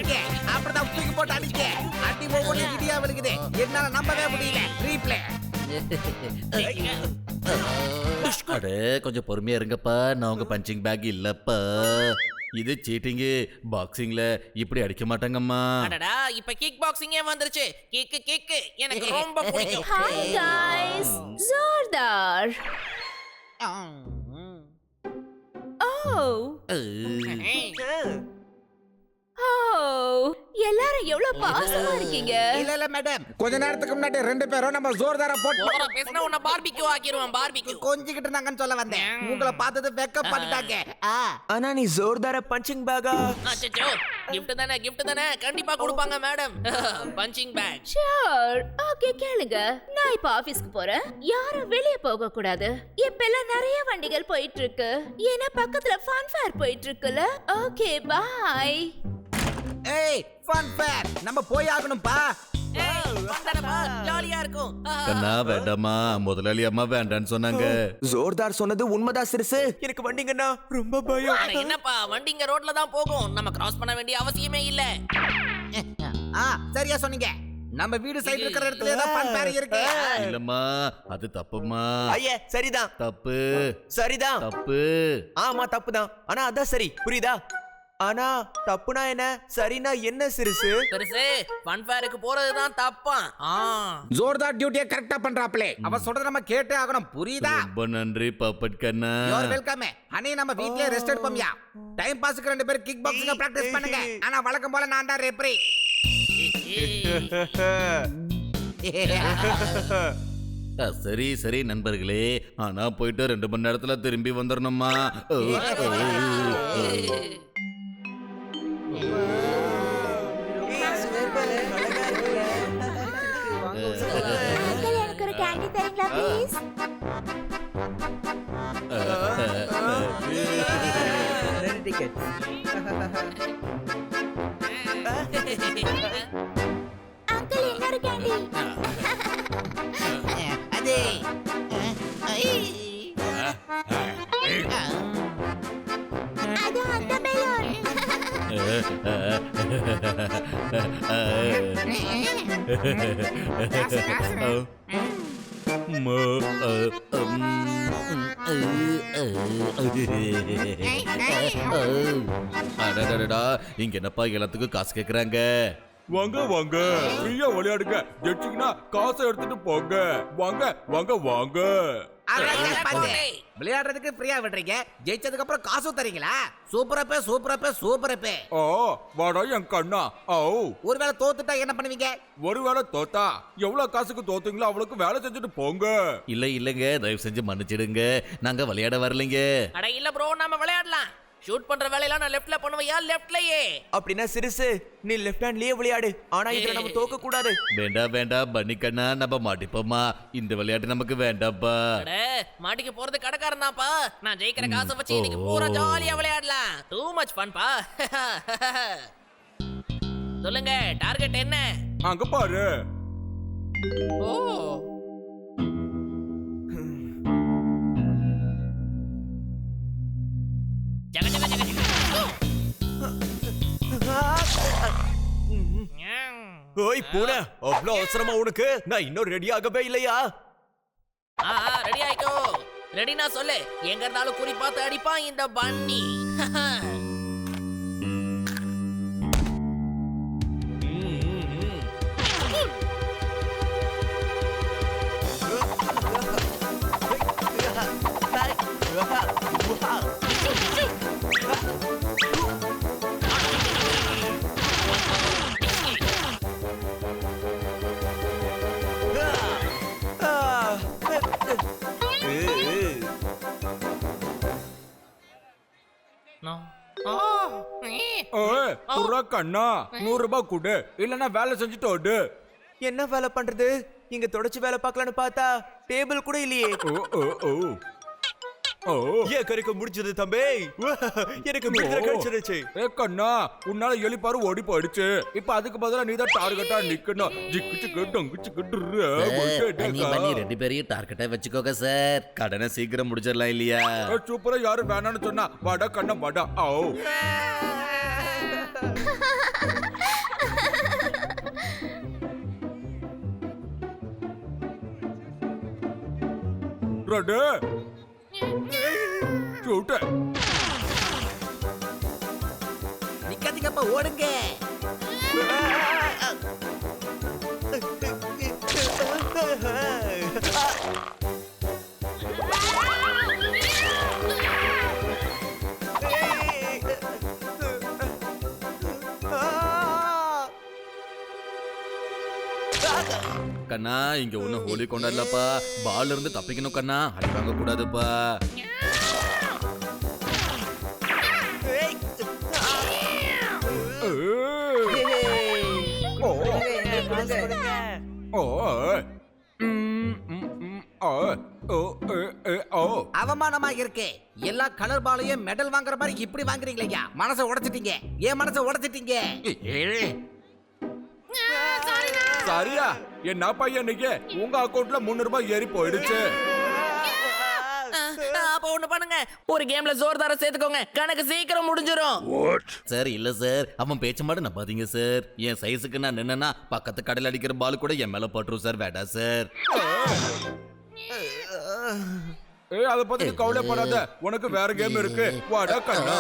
அடிக்க அப்படிதான் தூக்கி போட்டு அடிக்க அடி ஒவ்வொரு இடியா விழுகுது என்னால நம்பவே முடியல ரீப்ளே அடே கொஞ்சம் பொறுமையா இருங்கப்பா நான் உங்க பஞ்சிங் பேக் இல்லப்பா இது சீட்டிங்கு பாக்ஸிங்ல இப்படி அடிக்க மாட்டாங்கம்மா அடடா இப்ப கிக் பாக்ஸிங்கே வந்துருச்சு கிக் எனக்கு ரொம்ப பிடிக்கும் Hi guys, ஜோர்தார். எல்லாரும் எவ்வளவு பாசமா இருக்கீங்க. இல்ல மேடம் கொஞ்ச நேரத்துக்கு முன்னாடி ரெண்டு பேரும் நம்ம ஜோர்தாரா போட்டு ஓவரா பேசினா உன்னை பார்பிக்யூ ஆக்கிடுவான் பார்பிக்யூ கொஞ்சிக்கிட்டு நாங்கன்னு சொல்ல வந்தேன் உங்களை பார்த்தது வெக்கப்பட்டுட்டாங்க ஆனா நீ ஜோர்தார பஞ்சிங் பேக்கா அச்சச்சோ gift தானே கண்டிப்பா கொடுப்பாங்க madam punching bag Sure. Okay, கேளுங்க. நான் இப்ப ஆபீஸ்க்கு போறேன். யாரும் வெளிய போக கூடாது. இப்பெல்லாம் நிறைய வண்டிகள் போயிட்டு இருக்கு. ஏன்னா பக்கத்துல ஃபன் ஃபேர் போயிட்டு இருக்குல. Okay bye. ஏய் ஃபன் ஃபேர் நம்ம போய் ஆகணும்பா ஜாலியா இருக்கும் கண்ணா வேண்டாமா முதலாளி அம்மா வேண்டான்னு சொன்னாங்க ஜோர்தார் சொன்னது உண்மைதான் சிறுசு எனக்கு வண்டிங்கன்னா ரொம்ப பயம் அட என்னப்பா வண்டிங்க ரோட்ல தான் போகும் நம்ம கிராஸ் பண்ண வேண்டிய அவசியமே இல்ல சரியா சொன்னீங்க நம்ம வீடு சைடு இருக்கிற இடத்துல தான் ஃபன் ஃபேர் இருக்கு இல்லம்மா அது தப்புமா ஐயே சரிதான் தப்பு சரிதான் தப்பு ஆமா தப்புதான் ஆனா அதான் சரி புரியுதா ஆனா தப்புனா என்ன சரினா என்ன சிறுசு பெருசு ஃபன் ஃபேருக்கு போறது தான் தப்பா ஜோர்தார் டியூட்டியை கரெக்ட்டா பண்றாப்ளே அவ சொல்றத நம்ம கேட்டே ஆகணும் புரியுதா ரொம்ப நன்றி பப்பட் கண்ணா யூ ஆர் வெல்கம் ஹனி நம்ம வீட்லயே ரெஸ்ட் எடுப்போம்யா டைம் பாஸ்க்கு ரெண்டு பேரும் கிக் பாக்ஸிங் பிராக்டீஸ் பண்ணுங்க ஆனா வழக்கம் போல நான் தான் ரெஃபரி சரி சரி நண்பர்களே ஆனா போயிட்டு 2 மணி நேரத்துல திரும்பி வந்துடணுமா எனக்கு ஒரு கேண்டி தரீங்களா ப்ளீஸ்? அங்கிள் இன்னொரு கேண்டி. அதே அது அந்த பெலூன். இங்க என்னப்பா எல்லாத்துக்கும் காசு கேக்குறாங்க வாங்க வாங்க ஃப்ரீயா விளையாடுங்க ஜெயிச்சிங்கன்னா காசை எடுத்துட்டு போங்க வாங்க வாங்க வாங்க விளையாடுறதுக்கு ஃப்ரீயா விடுறீங்க ஜெயிச்சதுக்கு அப்புறம் காசும் தரீங்களா சூப்பரப்பே ஓ வாடா என் கண்ணா ஓ ஒருவேளை தோத்துட்டா என்ன பண்ணுவீங்க ஒருவேளை தோத்தா எவ்வளவு காசுக்கு தோத்தீங்களோ அவ்வளவுக்கு வேலை செஞ்சுட்டு போங்க இல்லைங்க தயவு செஞ்சு மன்னிச்சிடுங்க நாங்க விளையாட வரலைங்க அட இல்ல ப்ரோ நாம விளையாடலாம் ஷூட் பண்ற வேலையெல்லாம் நான் லெஃப்ட்ல பண்ணுவையா லெஃப்ட்லயே அப்படின்னா சிறுசு நீ லெஃப்ட் ஹேண்ட்லயே விளையாடு ஆனா இதுல நம்ம தோக்க கூடாது வேண்டாம் பண்ணி கண்ணா நம்ம மாட்டிப்போமா இந்த விளையாட்டு நமக்கு வேண்டாப்பா அட மாட்டிக்கு போறது கடைக்காரன் தான்ப்பா நான் ஜெயிக்கிற காசை வச்சு இன்னைக்கு பூரா ஜாலியா விளையாடலாம் டூ மச் ஃபன் பா சொல்லுங்க டார்கெட் என்ன அங்க பாரு ஓ ஜக ஜக ஜக ஓய் பூனை அவ்வளவு அவசரமா உனக்கு நான் இன்னும் ரெடி ஆகவே இல்லையா ரெடி ஆயிக்கோ ரெடினா சொல்லு எங்க இருந்தாலும் குறி பார்த்து அடிப்பான் இந்த பன்னி கண்ணா 100 ரூபாய் கொடு இல்லன்னா வேலை செஞ்சுட்டு ஓடு என்ன வேலை பண்றது இங்க தொடச்சு வேலை பார்க்கலான்னு பார்த்தா டேபிள் கூட இல்லையே ஏன் கறிக்க முடிச்சது தம்பி எனக்கு கிடைச்சிருச்சு கண்ணா உன்னால எலிப்பாரு ஓடி போயிடுச்சு இப்ப அதுக்கு பதிலா நீதான் டார்கெட்டா நிக்கணும் பண்ணி 2 பேரையும் டார்கெட்டா வச்சுக்கோங்க சார் கடனை சீக்கிரம் முடிச்சிடலாம் இல்லையா சூப்பரா யாரும் வேணாம்னு சொன்னா வாடா கண்ணா வாடா ரெடி ஷூட். நிக்காதீங்கப்பா, ஓடுங்க. கண்ணா இங்க ஒண்ணும் ஹோலி கொண்டாடலப்பா. பால்ல இருந்து தப்பிக்கணும் கண்ணா, அடி வாங்க கூடாதுப்பா. அவமானமா இருக்கு. எல்லா கலர் பாலையும் மெடல் வாங்குற மாதிரி இப்படி வாங்குறீங்களா? மனசை உடைச்சிட்டீங்க, என் மனசை உடைச்சிட்டீங்க. சரியா என்ன பையன் நீங்க? உங்க அக்கவுண்ட்ல 300 ரூபாய் ஏறி போயிடுச்சு. அப்ப ஒண்ணு பண்ணுங்க, ஒரு கேம்ல ஜோர்தார சேர்த்துக்கோங்க, கணக்கு சீக்கிரம் முடிஞ்சிரும். சார் இல்ல சார், அவன் பேச்ச மாட்ட நம்பாதீங்க சார். என் சைஸுக்கு நான் நின்னா பக்கத்து கடையில் அடிக்கிற பால் கூட என் மேல பட்டுரும் சார். வேடா சார். அத பத்தி கவலைப்படாத, உனக்கு வேற கேம் இருக்கு. வாடா கண்ணா.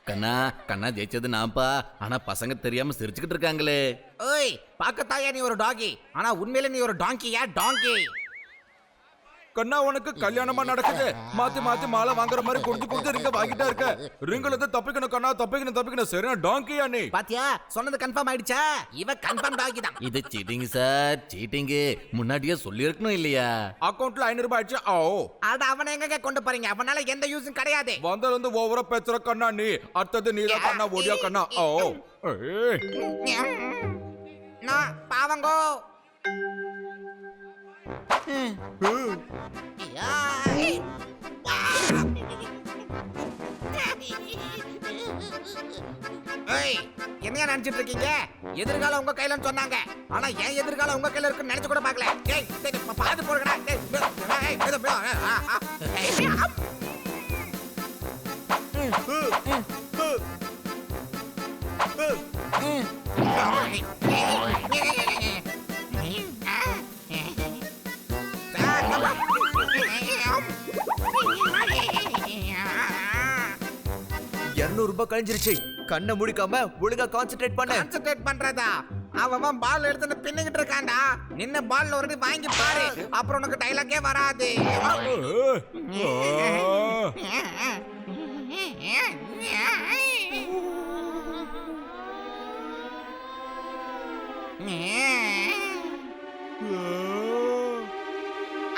கண்ணா கண்ணா ஜெயிச்சது நான்ப்பா. ஆனா பசங்க தெரியாம சிரிச்சுக்கிட்டு இருக்காங்களே. ஓய், பாக்கத்தாயா நீ ஒரு டாகி, ஆனா உண்மையில நீ ஒரு டாங்கியா? டாங்கி. கண்ணா உனக்கு கல்யாணமா நடக்குது. மாத்தி மாத்தி மாலை வாங்குற மாதிரி கொடுத்து ரிங்க வாங்கிட்டா இருக்க. ரிங்ல இருந்து தப்பிக்கணும் கண்ணா, தப்பிக்கணும். சரியா டாங்கியா நீ? பாத்தியா, சொன்னது கன்ஃபார்ம் ஆயிடுச்சா? இவ கன்ஃபார்ம் டாகி தான். இது சீட்டிங் சார், சீட்டிங். முன்னாடியே சொல்லி இருக்கணும் இல்லையா? அக்கவுண்ட்ல 500 ரூபாய் ஆயிடுச்சு. அட அவனை எங்க கொண்டு போறீங்க? அவனால எந்த யூஸும் கிடையாது. வந்ததுல இருந்து ஓவரா பேசுற கண்ணா நீ. அடுத்தது நீதான் கண்ணா, ஓடியா கண்ணா. நான் பாவங்கோ. என்னையா நினைச்சிட்டு இருக்கீங்க? எதிர்காலம் உங்க கையில சொன்னாங்க, ஆனா என் எதிர்காலம் உங்க கையில இருக்குன்னு நினைச்சு கூட பாக்கல. பாத்து போடுங்கடா. ரூபாய் கழிஞ்சிருச்சு. கண்ணை முடிக்காம ஒழுங்கா கான்சென்ட்ரேட் பண்ண. கான்சென்ட்ரேட் பண்றதா? அவன் பால் எடுத்து பின்னிக்கிட்டு இருக்கான்டா. நின்னு பால் ஒரு வாங்கி பாரு, அப்புறம் உனக்கு டைலாக்கே வராது.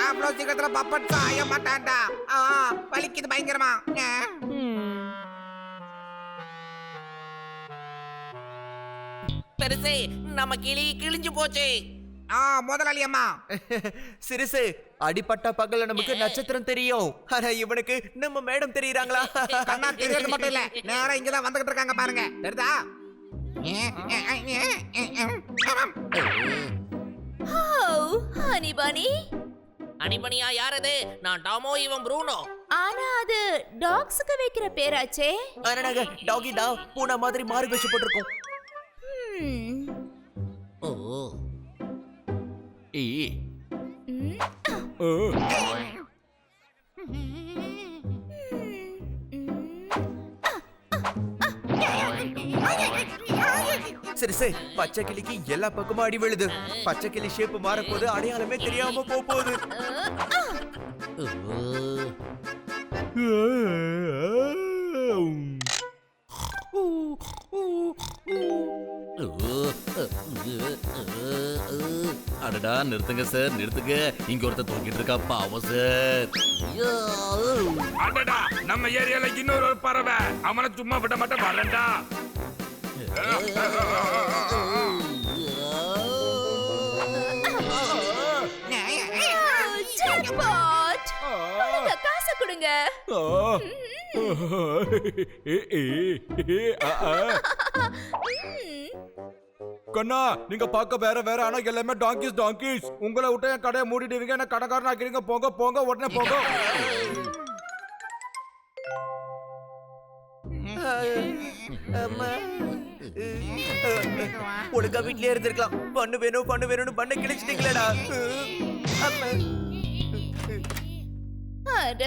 அவ்வளவு சீக்கிரத்துல பப்பட் சாய மாட்டான்டா. வலிக்குது பயங்கரமா. பெருசே, நம்ம கிளி கிழிஞ்சு போச்சு. முதலாளி அம்மா. சிறுசு, அடிப்பட்ட பகல்ல நமக்கு நட்சத்திரம் தெரியும், ஆனா இவனுக்கு நம்ம மேடம் தெரியுறாங்களா? கண்ணா தெரியறது மட்டும் இல்ல, நேரா இங்கதான் வந்துகிட்டு இருக்காங்க பாருங்க. தெரியுதா? ஹனிபனி. ஹனிபனியா யாரது? நான் டாமோ, இவன் ப்ரூனோ. ஆனா அது டாக்ஸ்க்கு வைக்கிற பேராச்சே. ஆனா நாங்க டாகி டா பூனை மாதிரி மாறி வச்சு போட்டுருக்கோம். ஓ ஏ சிறுசு, பச்சை கிளிக்கு எல்லா பக்கமும் அடி விழுது. பச்சை கிளி ஷேப் மாறப்போது அடையாளமே தெரியாம போகுது. அடடா நிறுத்துங்க சார், நிறுத்துங்க. இங்க ஒருத்தர் தூக்கிட்டு இருக்கா, பாவம் சார். அடடா, நம்ம ஏரியால இன்னொரு பறவை. அவனை சும்மா விட மாட்டேன், வரேன்டா. காசு கொடுங்க. கண்ணா நீங்க பார்க்க வேற வேற ஆனா எல்லாமே டாங்கிஸ் உங்களை விட்டு என் கடையை மூடிடுவீங்க என்ன கடைக்காரன் ஆக்கிறீங்க போங்க போங்க உடனே போங்க ஒழுங்கா வீட்லயே இருந்திருக்கலாம். பண்ணு வேணும்னு பண்ண கிழிச்சிட்டீங்களேடா. அட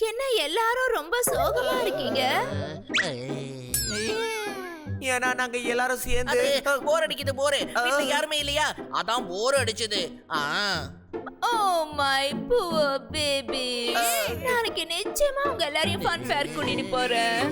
என்ன எல்லாரும் ரொம்ப சோகமா இருக்கீங்க? ஏன்னா நாங்க எல்லாரும் சேர்ந்து போர் அடிக்குது போரு வீட்ல யாருமே இல்லையா அதான் போர் அடிச்சது ஓ மை புவர் பேபி. நாளைக்கு நிச்சயமா உங்க எல்லாரையும் ஃபன் ஃபேர் கூட்டிட்டு போறேன்.